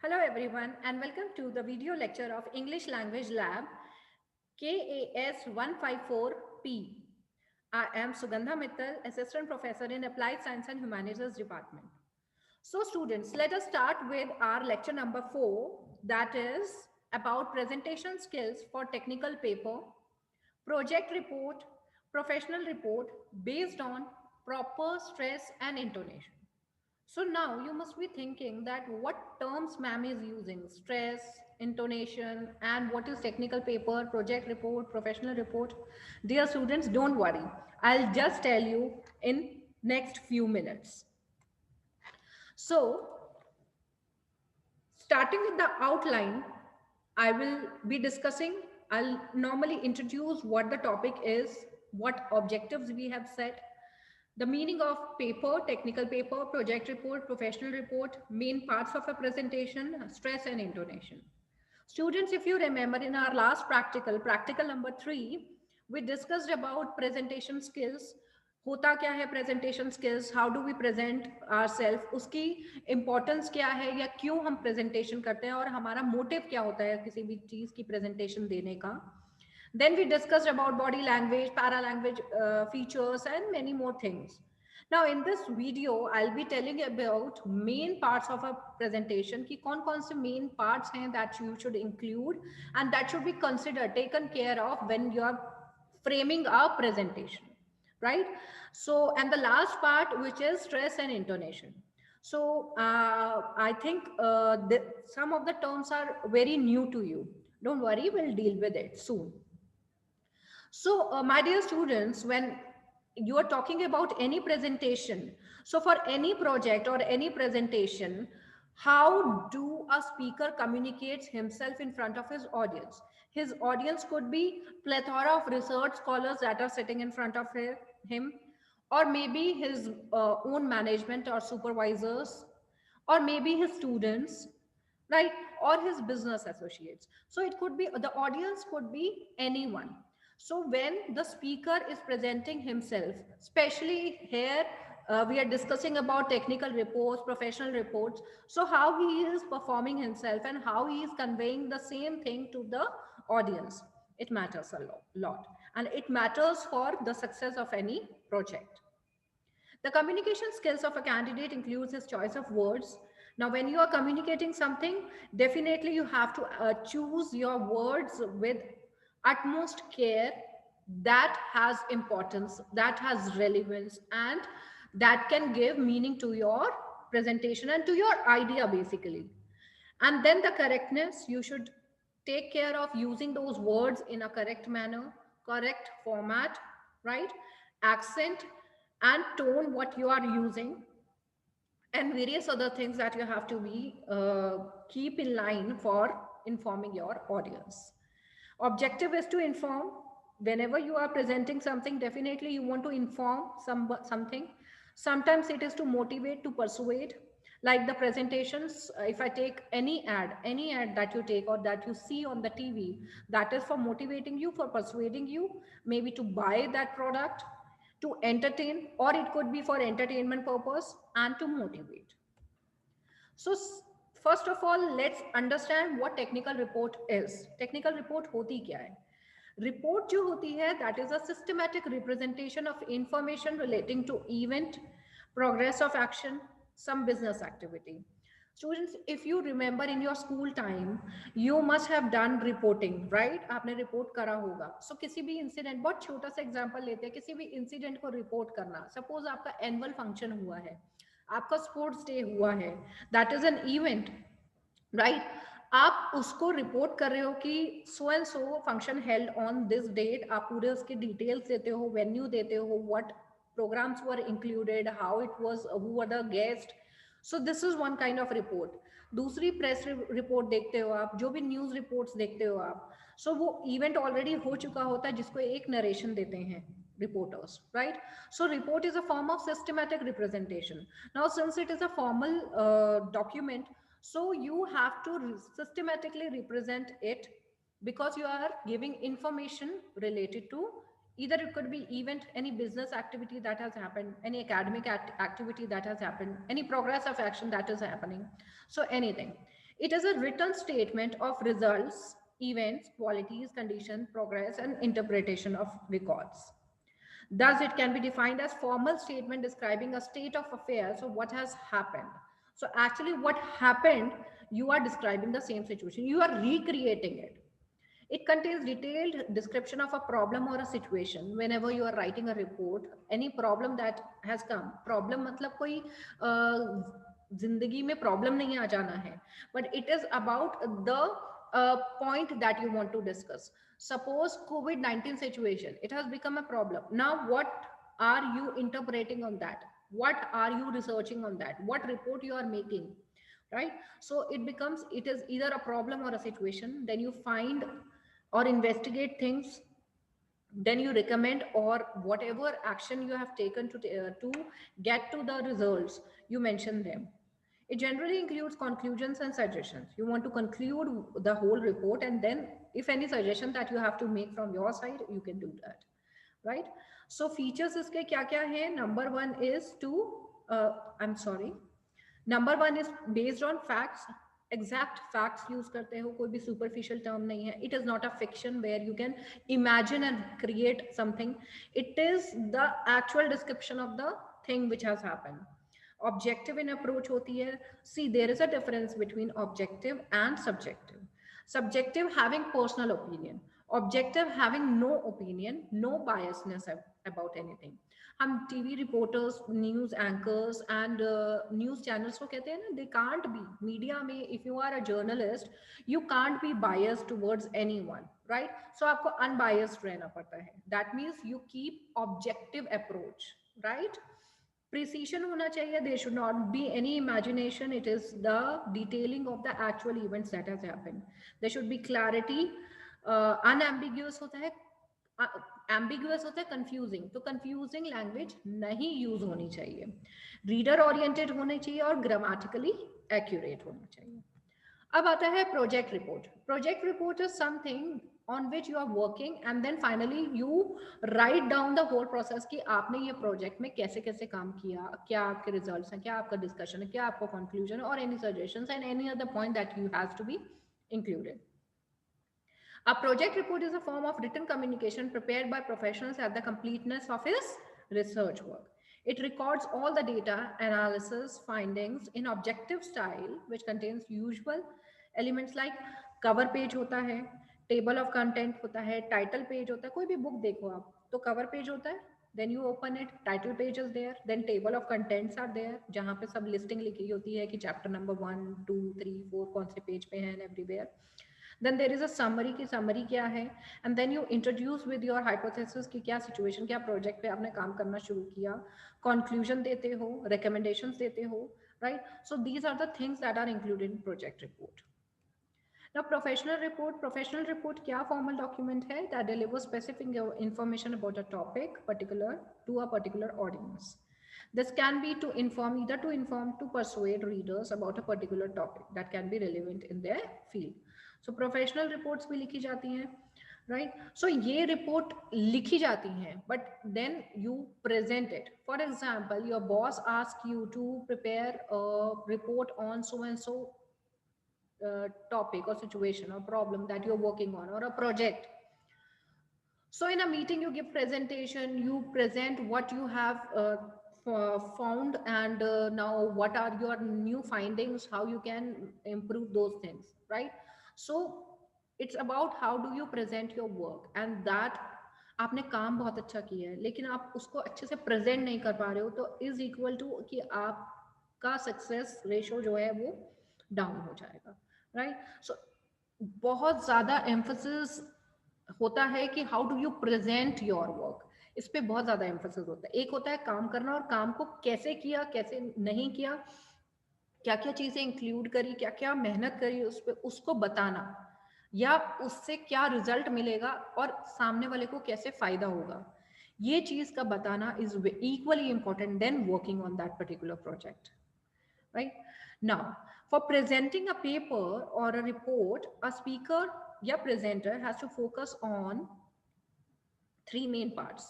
Hello everyone and welcome to the video lecture of English Language Lab KAS 154P. I am Sugandha Mittal, Assistant Professor in Applied Science and Humanities Department. So students, let us start with our lecture number 4, that is about presentation skills for technical paper, project report, professional report based on proper stress and intonation. So now you must be thinking that what terms ma'am is using, stress, intonation, and what is technical paper, project report, professional report. Dear students, don't worry. I'll just tell you in next few minutes. So starting with the outline, I will be discussing, I'll normally introduce what the topic is, what objectives we have set, the meaning of paper, technical paper, project report, professional report, main parts of a presentation, stress and intonation. Students, if you remember in our last practical number 3, we discussed about presentation skills. होता क्या है presentation skills, how do we present ourselves, उसकी importance क्या है या क्यों हम presentation करते हैं और हमारा motive क्या होता है किसी भी चीज़ की presentation देने का. Then we discussed about body language, paralanguage features, and many more things. Now, in this video, I'll be telling you about main parts of a presentation. कि कौन से main parts हैं that you should include and that should be considered, taken care of when you are framing a presentation, right? So, and the last part, which is stress and intonation. So, I think some of the terms are very new to you. Don't worry, we'll deal with it soon. So, my dear students, when you are talking about any presentation, so for any project or any presentation, how do a speaker communicates himself in front of his audience? His audience could be plethora of research scholars that are sitting in front of him, or maybe his own management or supervisors, or maybe his students, right? Or his business associates. So it could be, the audience could be anyone. So when the speaker is presenting himself, especially here, we are discussing about technical reports, professional reports. So how he is performing himself and how he is conveying the same thing to the audience, it matters a lot. And it matters for the success of any project. The communication skills of a candidate includes his choice of words. Now, when you are communicating something, definitely you have to choose your words with utmost care that has importance, that has relevance, and that can give meaning to your presentation and to your idea, basically. And then the correctness, you should take care of using those words in a correct manner, correct format, right? Accent and tone, what you are using, and various other things that you have to be keep in line for informing your audience. Objective is to inform. Whenever you are presenting something, definitely you want to inform something. Sometimes it is to motivate, to persuade, like the presentations. If I take any ad that you take or that you see on the TV, that is for motivating you, for persuading you, maybe to buy that product, to entertain, or it could be for entertainment purpose and to motivate. So first of all, let's understand what technical report is. Technical report होती क्या है? Report जो होती है, that is a systematic representation of information relating to event, progress of action, some business activity. Students, if you remember in your school time, you must have done reporting, right? आपने report करा होगा. So किसी भी incident, बहुत छोटा सा example लेते हैं, किसी भी incident को report करना. Suppose आपका annual function हुआ है, आपका स्पोर्ट्स डे हुआ है, that is an event, right? आप उसको रिपोर्ट कर रहे हो कि so and so function held on this date, आप पूरे उसके डिटेल्स देते हो, वेन्यू देते हो, what programs were included, how it was, who were the guest. So this is one kind of report. दूसरी प्रेस रिपोर्ट देखते हो आप, जो भी न्यूज रिपोर्ट्स देखते हो आप, सो वो इवेंट ऑलरेडी हो चुका होता है जिसको एक नरेशन देते हैं reporters, right? So report is a form of systematic representation. Now since it is a formal document, so you have to systematically represent it, because you are giving information related to, either it could be event, any business activity that has happened, any academic activity that has happened, any progress of action that is happening, so anything. It is a written statement of results, events, qualities, condition, progress, and interpretation of records. Thus, it can be defined as formal statement describing a state of affairs or what has happened. So actually what happened, you are describing the same situation. You are recreating it. It contains detailed description of a problem or a situation. Whenever you are writing a report, any problem that has come, problem मतलब कोई जिंदगी में problem नहीं आ जाना है, but it is about the point that you want to discuss. Suppose COVID-19 situation, it has become a problem. Now what are you interpreting on that? What are you researching on that? What report you are making? Right? So it becomes, it is either a problem or a situation. Then you find or investigate things, then you recommend or whatever action you have taken to get to the results, you mention them. It generally includes conclusions and suggestions. You want to conclude the whole report, and then if any suggestion that you have to make from your side, you can do that, right? So features iske kya kya hai? Number one is to I'm sorry, number one is based on facts, exact facts use करते हो, कोई भी superficial term नहीं है. It is not a fiction where you can imagine and create something. It is the actual description of the thing which has happened. Objective in approach होती है. See there is a difference between objective and subjective. Subjective having personal opinion, objective having no opinion, no biasness about anything. हम TV reporters, news anchors and news channels को कहते हैं ना, they can't be media में, if you are a journalist you can't be biased towards anyone, right? So आपको unbiased रहना पड़ता है. That means you keep objective approach, right? Precision होना चाहिए. There should not be any imagination. It is the detailing of the actual events that has happened. There should be clarity. Unambiguous होता है, ambiguous होता है confusing. तो confusing language नहीं use होनी चाहिए. Reader oriented होने चाहिए और grammatically accurate होना चाहिए. अब आता है project report. Project report is something on which you are working and then finally you write down the whole process कि आपने ये प्रोजेक्ट में कैसे कैसे काम किया, क्या आपके रिजल्ट्स हैं, क्या आपका डिस्कशन है, क्या आपका कंक्लूजन और any suggestions and any other point that you have to be included. A project report is a form of written communication prepared by professionals at the completeness of his research work. It records all the data, analysis, findings in objective style, which contains usual elements like cover page होता है, table of content होता है, title page होता है. कोई भी book देखो आप तो cover page होता है, then you open it, title page is there, then table of contents are there जहाँ पे सब listing लिखी होती है कि chapter number 1, 2, 3, 4 कौन से page पे हैं and everywhere. Then there is a summary की summary क्या है, and then you introduce with your hypothesis कि क्या situation, क्या project पे आपने काम करना शुरू किया, conclusion देते हो, recommendations देते हो, right? So these are the things that are included in project report. Now professional report क्या formal document है that delivers specific information about a topic particular to a particular audience. This can be to inform, either to inform, to persuade readers about a particular topic that can be relevant in their field. So professional reports भी लिखी जाती हैं, right? So ये report लिखी जाती हैं, but then you present it. For example, your boss asks you to prepare a report on so and so topic or situation or problem that you're working on or a project. So in a meeting you give presentation, you present what you have found and now what are your new findings, how you can improve those things, right? So it's about how do you present your work, and that आपने काम बहुत अच्छा किया है लेकिन आप उसको अच्छे से प्रेजेंट नहीं कर पा रहे हो, तो इज इक्वल टू कि आपका सक्सेस रेशो जो है वो डाउन हो जाएगा, राइट? सो बहुत ज़्यादा एम्फोसिस होता है कि how do you present your work, इस पे बहुत ज़्यादा एम्फोसिस होता है. एक होता है काम करना और काम को कैसे किया, कैसे नहीं किया, क्या क्या चीज़ें इंक्लूड करी, क्या क्या मेहनत करी उस पर, उसको बताना, या उससे क्या रिजल्ट मिलेगा और सामने वाले को कैसे फायदा होगा, ये चीज़ का बताना is equally important then working on that particular project, right? Now, for presenting a paper or a report, a speaker या presenter has to focus on three main parts.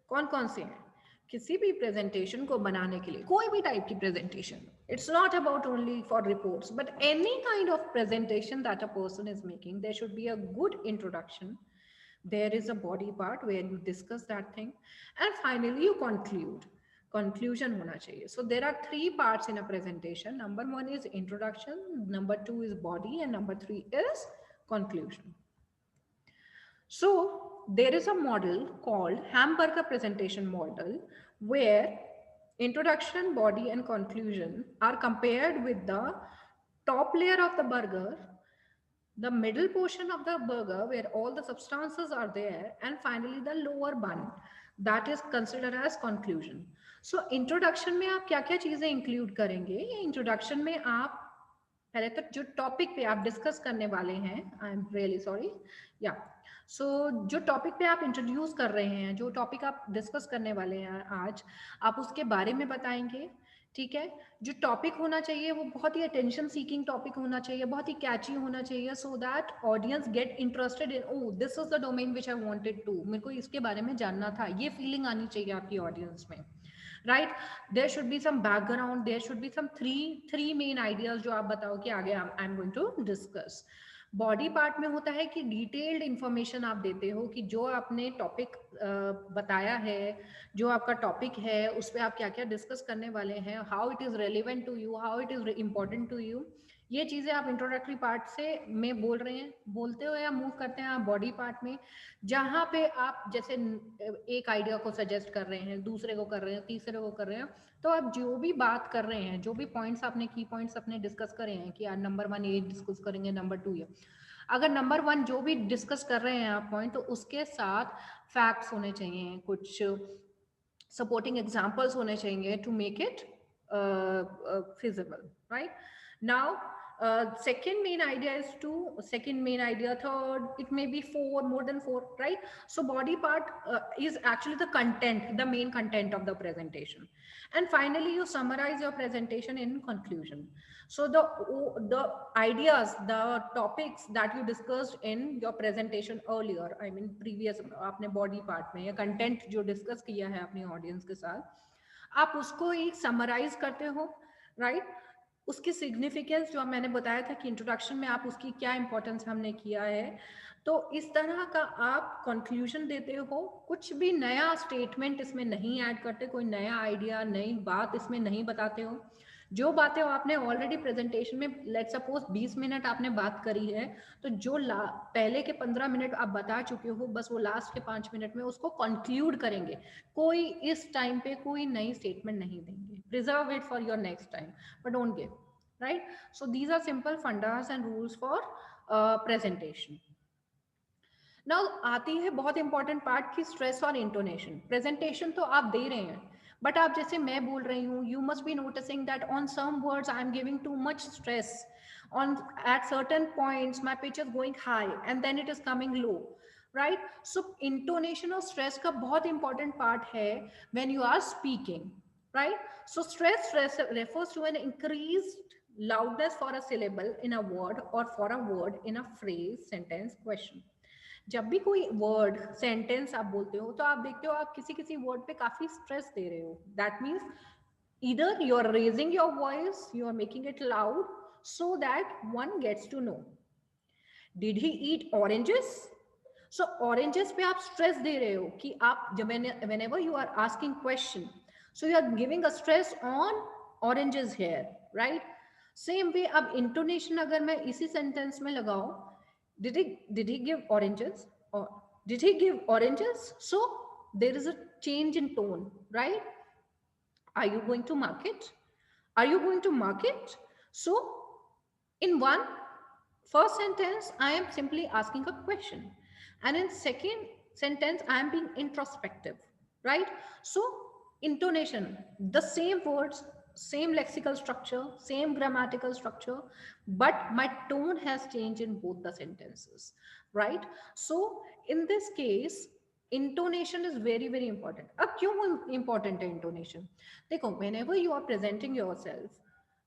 कौन कौन से हैं? किसी भी प्रेजेंटेशन को बनाने के लिए, कोई भी टाइप की presentation, it's not about only for reports but any kind of presentation that a person is making, there should be a good introduction, there is a body part where you discuss that thing, and finally you conclude. Conclusion hona chahiye. So there are three parts in a presentation. Number one is introduction, number two is body, and number three is conclusion. So there is a model called Hamburger presentation model where introduction, body, and conclusion are compared with the top layer of the burger, the middle portion of the burger where all the substances are there, and finally the lower bun that is considered as conclusion. So introduction में आप क्या क्या चीजें include करेंगे? ये introduction में आप पहले तो जो टॉपिक पे आप डिस्कस करने वाले हैं, आई एम रियली सॉरी, या सो जो टॉपिक पे आप इंट्रोड्यूस कर रहे हैं, जो टॉपिक आप डिस्कस करने वाले हैं आज, आप उसके बारे में बताएंगे, ठीक है। जो टॉपिक होना चाहिए वो बहुत ही अटेंशन सीकिंग टॉपिक होना चाहिए, बहुत ही कैची होना चाहिए, so that audience get interested in, oh this is the domain which I wanted to, मेरे को इसके बारे में जानना था, ये फीलिंग आनी चाहिए आपकी ऑडियंस में, right. There should be some background, there should be some three main ideas जो आप बताओ कि आगे I am going to discuss. Body part में होता है कि डिटेल्ड इंफॉर्मेशन आप देते हो कि जो आपने टॉपिक बताया है, जो आपका टॉपिक है उस पर आप क्या क्या डिस्कस करने वाले हैं, how it is relevant to you, how it is important to you, ये चीजें आप इंट्रोडक्टरी पार्ट से में बोल रहे हैं, बोलते हो या मूव करते हैं आप बॉडी पार्ट में, जहां पे आप जैसे एक आइडिया को सजेस्ट कर रहे हैं, दूसरे को कर रहे हैं, तीसरे को कर रहे हैं, तो आप जो भी बात कर रहे हैं, जो भी पॉइंट्स आपने की पॉइंट्स अपने डिस्कस करे हैं कि यार नंबर वन ये डिस्कस करेंगे, नंबर टू ये, अगर नंबर वन जो भी डिस्कस कर रहे हैं आप पॉइंट, तो उसके साथ फैक्ट्स होने चाहिए, कुछ सपोर्टिंग एग्जाम्पल्स होने चाहिए to make it feasible, right? Now second main idea is to second main idea, third, it may be four, more than four, right? So body part is actually the content, the main content of the presentation, and finally you summarize your presentation in conclusion. So the ideas, the topics that you discussed in your presentation earlier, I mean previous आपने body part में या content जो discuss किया है अपनी audience के साथ, आप उसको एक समराइज करते हो, राइट right? उसकी सिग्निफिकेंस जो मैंने बताया था कि इंट्रोडक्शन में आप उसकी क्या इंपॉर्टेंस हमने किया है, तो इस तरह का आप कंक्लूजन देते हो, कुछ भी नया स्टेटमेंट इसमें नहीं ऐड करते, कोई नया आइडिया, नई बात इसमें नहीं बताते हो, जो बातें आपने ऑलरेडी प्रेजेंटेशन में, लेट्स सपोज 20 मिनट आपने बात करी है, तो जो पहले के 15 मिनट आप बता चुके हो, बस वो लास्ट के 5 मिनट में उसको कंक्लूड करेंगे, कोई इस टाइम पे कोई नई स्टेटमेंट नहीं देंगे, preserve it for your next time but don't give, right. So these are simple fundas and rules for presentation. Now आती है बहुत इंपॉर्टेंट पार्ट की स्ट्रेस और इंटोनेशन। प्रेजेंटेशन तो आप दे रहे हैं, बट आप जैसे मैं बोल रही हूँ, you must be noticing that on some words I am giving too much stress, on at certain points my pitch is going high and then it is coming low, right? So intonation और stress का बहुत important part है when you are speaking, right? So stress refers to an increased loudness for a syllable in a word or for a word in a phrase, sentence, question. जब भी कोई word sentence आप बोलते हो, तो आप देखते हो आप किसी किसी वर्ड पे काफी स्ट्रेस दे रहे हो, that means either you are raising your voice, you are making it loud so that one gets to know. Did he eat oranges? So oranges पे आप stress दे रहे हो कि आप जब whenever you are asking question, so you are giving a stress on oranges here, right? Same way अब intonation अगर मैं इसी sentence में लगाऊं, did he give oranges or did he give oranges? So there is a change in tone, right? Are you going to market? Are you going to market? So in one first sentence, I am simply asking a question. And in second sentence, I am being introspective, right? So intonation, the same words, same lexical structure, same grammatical structure, but my tone has changed in both the sentences, right? So in this case, intonation is very very important. अब क्यों important है intonation? देखो, whenever you are presenting yourself,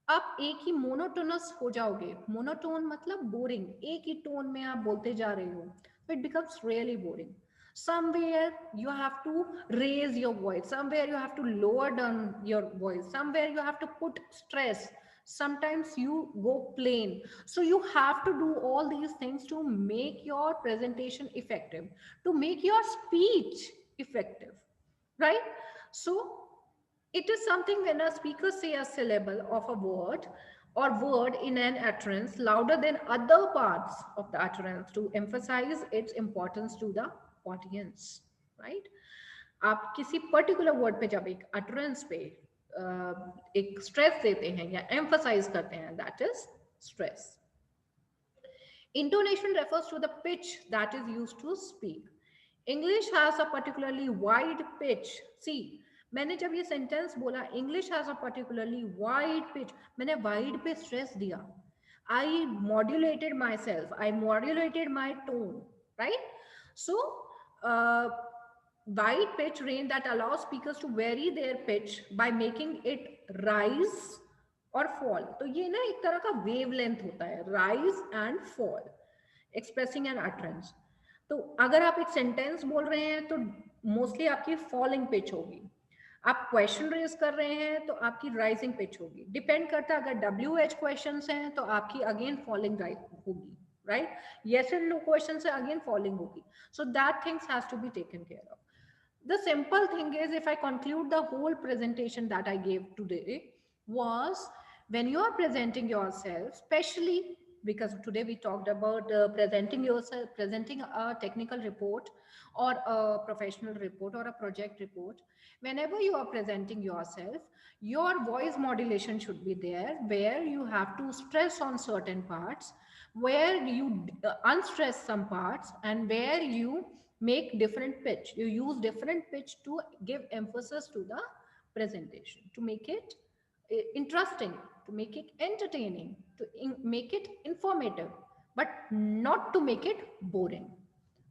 आप एक ही monotonous हो जाओगे। Monotone मतलब boring, एक ही टोन में आप बोलते जा रहे हो, it becomes really boring. Somewhere you have to raise your voice, somewhere you have to lower down your voice, somewhere you have to put stress, sometimes you go plain. So you have to do all these things to make your presentation effective, to make your speech effective, right? So it is something when a speaker say a syllable of a word or word in an utterance louder than other parts of the utterance to emphasize its importance to the audience, right? आप किसी particular word पे जब एक utterance पे एक stress देते हैं या emphasize करते हैं, that is stress. Intonation refers to the pitch that is used to speak. English has a particularly wide pitch. See, मैंने जब ये सेंटेंस बोला English has a particularly wide pitch, मैंने wide पे stress दिया. I modulated myself. I modulated my tone, right? So, uh, wide pitch range that allows speakers to vary their pitch by making it rise और fall. तो ये ना एक तरह का वेव लेंथ होता है, rise and fall, expressing an utterance. तो अगर आप एक सेंटेंस बोल रहे हैं तो मोस्टली आपकी फॉलिंग पिच होगी. आप क्वेश्चन रेज कर रहे हैं तो आपकी राइजिंग पिच होगी. डिपेंड करता है, अगर डब्ल्यू एच क्वेश्चन हैं तो आपकी अगेन फॉलिंग होगी, right? Yes and no question से अगेन फॉलिंग होगी. So that things has to be taken care of. The simple thing is, if I conclude the whole presentation that I gave today, was when you are presenting yourself, especially because today we talked about presenting yourself, presenting a technical report or a professional report or a project report. Whenever you are presenting yourself, your voice modulation should be there, where you have to stress on certain parts, where you unstress some parts, and where you make different pitch. You use different pitch to give emphasis to the presentation, to make it interesting, to make it entertaining, to make it informative, but not to make it boring,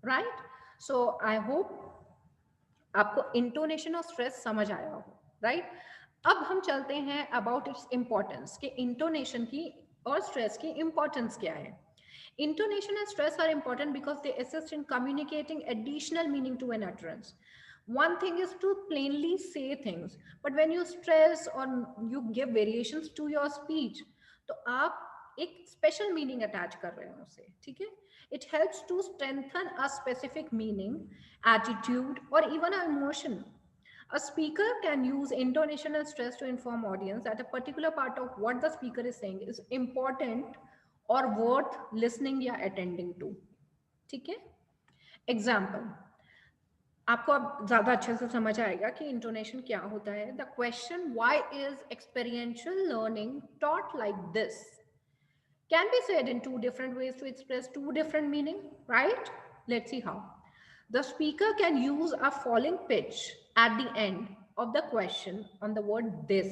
right? So I hope आपको intonation और stress समझ आया हो, right? अब हम चलते हैं about its importance, कि इंटोनेशन की और स्ट्रेस की इंपॉर्टेंस क्या है. Intonation and stress are important because they assist in communicating additional meaning to an utterance. One thing is to plainly say things, but when you stress or you give variations to your speech, तो आप एक special meaning attach कर रहे हो उसे, ठीक है? It helps to strengthen a specific meaning, attitude, or even an emotion. A speaker can use intonation and stress to inform audience that a particular part of what the speaker is saying is important or worth listening या attending to. ठीक है? Example, आपको अब ज्यादा अच्छे से समझ आएगा कि इंटोनेशन क्या होता है. The question why is experiential learning taught like this can be said in two different ways to express two different meaning, right? Let's see how. The speaker can use a falling pitch at the end of the question on the word this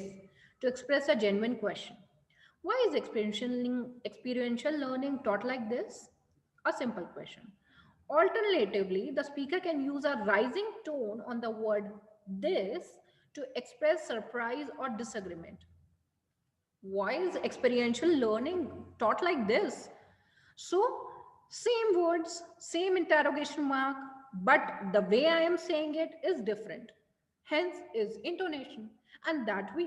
to express a genuine question. Why is experiential learning taught like this? A simple question. Alternatively, the speaker can use a rising tone on the word this to express surprise or disagreement. Why is experiential learning taught like this? So, same words, same interrogation mark, but the way I am saying it is different. Hence is intonation. And that we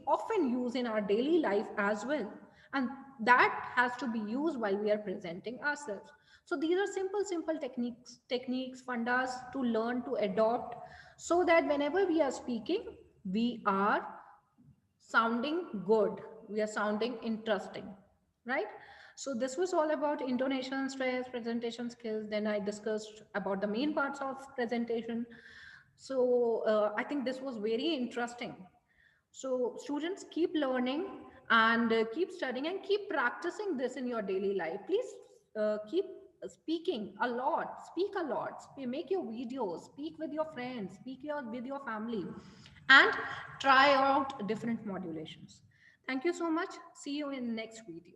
often use in our daily life as well. And that has to be used while we are presenting ourselves. So these are simple techniques, fundas to learn to adopt so that whenever we are speaking, we are sounding good, we are sounding interesting, right? So this was all about intonation, stress, presentation skills. Then I discussed about the main parts of presentation. So I think this was very interesting. So students, keep learning and keep studying and keep practicing this in your daily life. Please keep speaking a lot, speak a lot, make your videos, speak with your friends, with your family, and try out different modulations. Thank you so much. See you in next video.